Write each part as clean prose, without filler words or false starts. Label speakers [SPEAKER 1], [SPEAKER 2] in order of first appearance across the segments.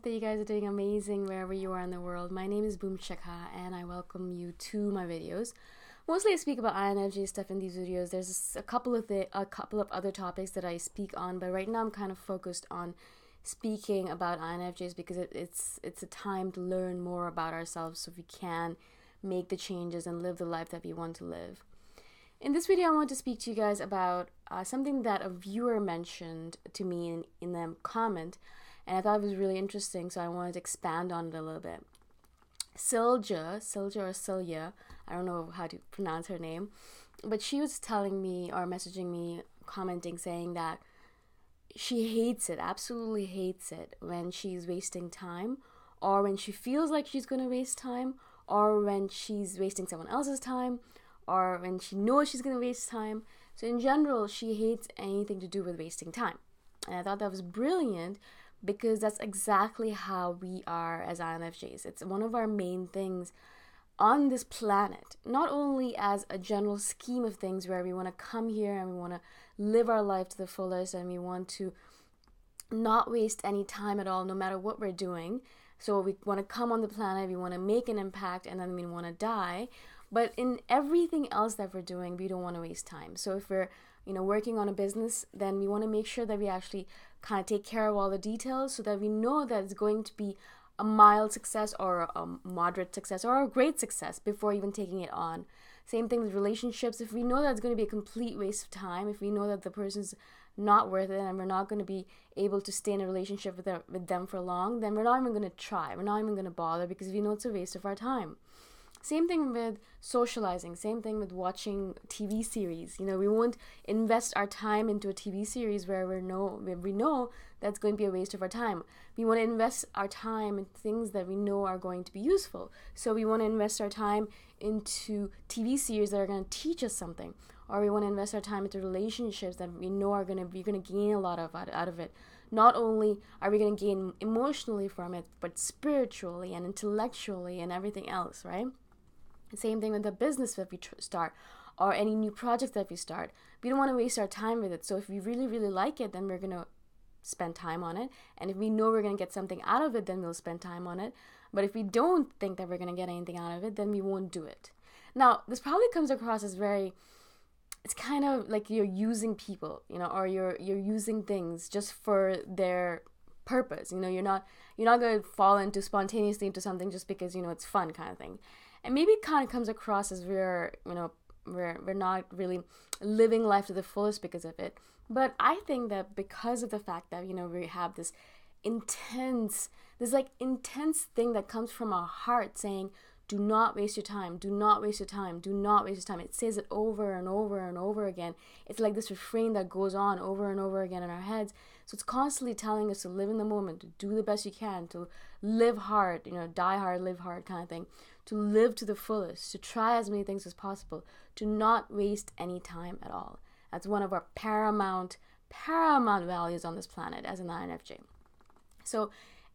[SPEAKER 1] that you guys are doing amazing wherever you are in the world. My name is Boom Shakha and I welcome you to my videos. Mostly I speak about INFJ stuff in these videos. There's a couple of other topics that I speak on, but right now I'm kind of focused on speaking about INFJs because it's a time to learn more about ourselves so we can make the changes and live the life that we want to live. In this video, I want to speak to you guys about something that a viewer mentioned to me in the comment, and I thought it was really interesting, so I wanted to expand on it a little bit. Silja or Silja, I don't know how to pronounce her name, but she was telling me or messaging me, commenting, saying that she hates it, absolutely hates it when she's wasting time, or when she feels like she's going to waste time, or when she's wasting someone else's time, or when she knows she's going to waste time. So in general, she hates anything to do with wasting time. And I thought that was brilliant because that's exactly how we are as INFJs. It's one of our main things on this planet, not only as a general scheme of things where we want to come here and we want to live our life to the fullest and we want to not waste any time at all, no matter what we're doing. So we want to come on the planet, we want to make an impact, and then we want to die. But in everything else that we're doing, we don't want to waste time. So if we're, working on a business, then we want to make sure that we actually kind of take care of all the details so that we know that it's going to be a mild success or a moderate success or a great success before even taking it on. Same thing with relationships. If we know that it's going to be a complete waste of time, if we know that the person's not worth it and we're not going to be able to stay in a relationship with them for long, then we're not even going to try. We're not even going to bother because we know it's a waste of our time. Same thing with socializing, same thing with watching TV series. We won't invest our time into a TV series where we know that's going to be a waste of our time. We want to invest our time in things that we know are going to be useful. So we want to invest our time into TV series that are going to teach us something. Or we want to invest our time into relationships that we know we're going to gain a lot out of it. Not only are we going to gain emotionally from it, but spiritually and intellectually and everything else, right? Same thing with the business that we start or any new project that we start. We don't want to waste our time with it. So if we really, really like it, then we're going to spend time on it. And if we know we're going to get something out of it, then we'll spend time on it. But if we don't think that we're going to get anything out of it, then we won't do it. Now, this probably comes across as it's kind of like you're using people, or you're using things just for their purpose. You're not going to fall spontaneously into something just because, it's fun kind of thing. And maybe it kind of comes across as we're not really living life to the fullest because of it. But I think that because of the fact that, we have this intense thing that comes from our heart saying, do not waste your time, do not waste your time, do not waste your time. It says it over and over and over again. It's like this refrain that goes on over and over again in our heads. So it's constantly telling us to live in the moment, to do the best you can, to live hard, die hard, live hard kind of thing, to live to the fullest, to try as many things as possible, to not waste any time at all. That's one of our paramount values on this planet as an INFJ. So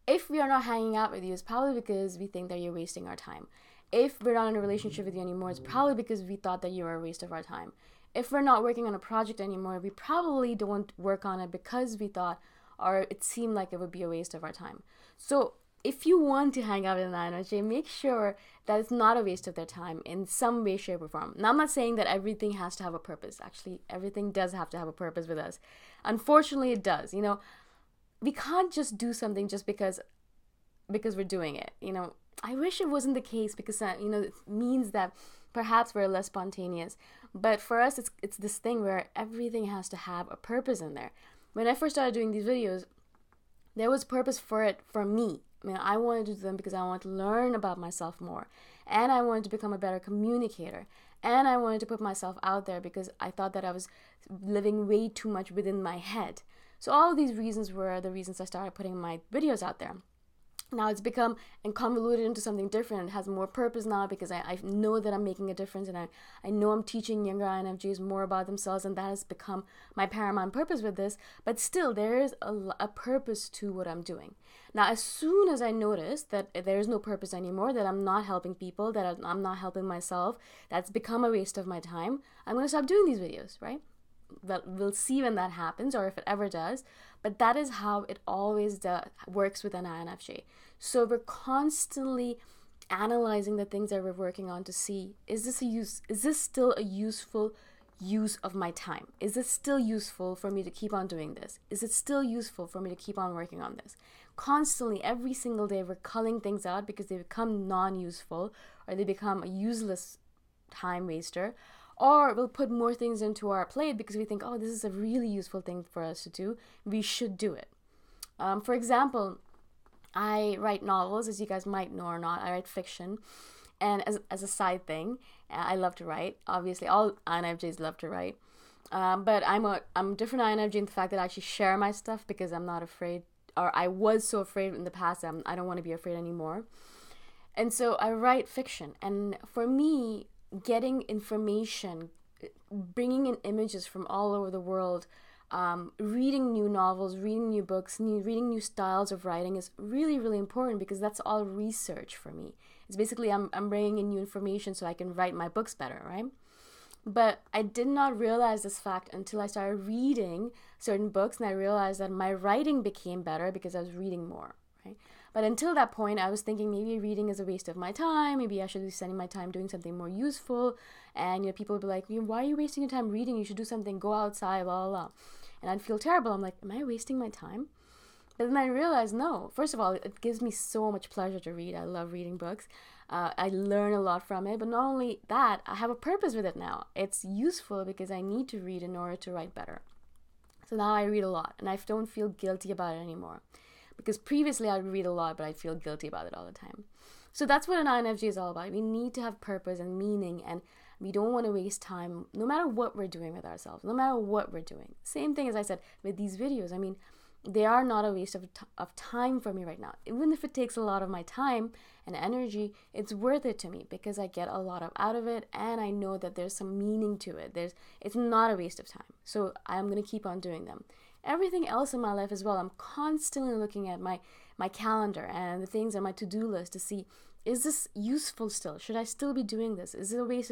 [SPEAKER 1] if we are not hanging out with you, it's probably because we think that you're wasting our time. If we're not in a relationship with you anymore, it's probably because we thought that you were a waste of our time. If we're not working on a project anymore, we probably don't work on it because we thought or it seemed like it would be a waste of our time. So if you want to hang out with an INFJ, make sure that it's not a waste of their time in some way, shape, or form. Now, I'm not saying that everything has to have a purpose. Actually, everything does have to have a purpose with us. Unfortunately, it does. We can't just do something just because we're doing it. I wish it wasn't the case because it means that perhaps we're less spontaneous. But for us, it's this thing where everything has to have a purpose in there. When I first started doing these videos, there was purpose for it for me. I wanted to do them because I wanted to learn about myself more, and I wanted to become a better communicator, and I wanted to put myself out there because I thought that I was living way too much within my head. So all of these reasons were the reasons I started putting my videos out there. Now it's become and convoluted into something different. It has more purpose now because I know that I'm making a difference, and I know I'm teaching younger INFJs more about themselves, and that has become my paramount purpose with this. But still, there is a purpose to what I'm doing. Now, as soon as I notice that there is no purpose anymore, that I'm not helping people, that I'm not helping myself, that's become a waste of my time, I'm going to stop doing these videos, right? we'll see when that happens or if it ever does. But that is how it always works with an INFJ. So we're constantly analyzing the things that we're working on to see, is this still a useful use of my time? Is it still useful for me to keep on doing this? Is it still useful for me to keep on working on this? Constantly, every single day, we're culling things out because they become non-useful or they become a useless time waster, or we'll put more things into our plate because we think, oh, this is a really useful thing for us to do. We should do it. For example, I write novels, as you guys might know or not. I write fiction. And as a side thing, I love to write. Obviously, all INFJs love to write. But I'm a different INFJ in the fact that I actually share my stuff because I'm not afraid, or I was so afraid in the past. I don't want to be afraid anymore. And so I write fiction. And for me, getting information, bringing in images from all over the world, reading new novels, reading new books, reading new styles of writing is really, really important because that's all research for me. It's basically I'm bringing in new information so I can write my books better, right? But I did not realize this fact until I started reading certain books, and I realized that my writing became better because I was reading more, right? But until that point, I was thinking maybe reading is a waste of my time. Maybe I should be spending my time doing something more useful. And people would be like, why are you wasting your time reading? You should do something, go outside, blah, blah, blah. And I'd feel terrible. I'm like, am I wasting my time? But then I realized, no. First of all, it gives me so much pleasure to read. I love reading books. I learn a lot from it. But not only that, I have a purpose with it now. It's useful because I need to read in order to write better. So now I read a lot, and I don't feel guilty about it anymore. Because previously I'd read a lot, but I'd feel guilty about it all the time. So that's what an INFJ is all about. We need to have purpose and meaning, and we don't want to waste time no matter what we're doing with ourselves, no matter what we're doing. Same thing as I said with these videos. I mean, they are not a waste of time for me right now. Even if it takes a lot of my time and energy, it's worth it to me because I get a lot out of it, and I know that there's some meaning to it. It's not a waste of time. So I'm going to keep on doing them. Everything else in my life as well, I'm constantly looking at my calendar and the things on my to-do list to see, is this useful still? Should I still be doing this? Is it a waste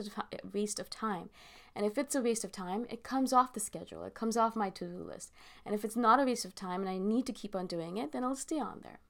[SPEAKER 1] of time? And if it's a waste of time, it comes off the schedule. It comes off my to-do list. And if it's not a waste of time and I need to keep on doing it, then it'll stay on there.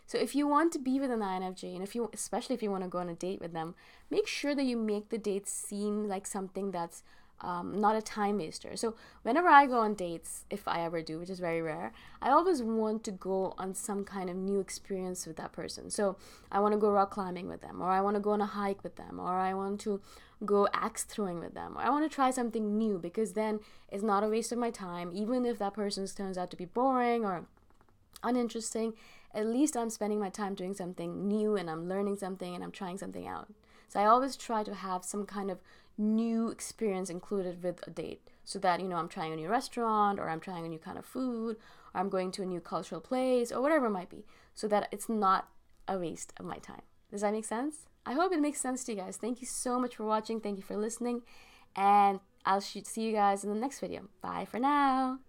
[SPEAKER 1] So if you want to be with an INFJ, and especially if you want to go on a date with them, make sure that you make the date seem like something that's not a time waster. So whenever I go on dates, if I ever do, which is very rare, I always want to go on some kind of new experience with that person. So I want to go rock climbing with them, or I want to go on a hike with them, or I want to go axe throwing with them, or I want to try something new, because then it's not a waste of my time. Even if that person turns out to be boring or uninteresting, at least I'm spending my time doing something new, and I'm learning something, and I'm trying something out. So I always try to have some kind of new experience included with a date, so that I'm trying a new restaurant, or I'm trying a new kind of food, or I'm going to a new cultural place, or whatever it might be, so that it's not a waste of my time. Does that make sense? I hope it makes sense to you guys. Thank you so much for watching. Thank you for listening, and I'll see you guys in the next video. Bye for now.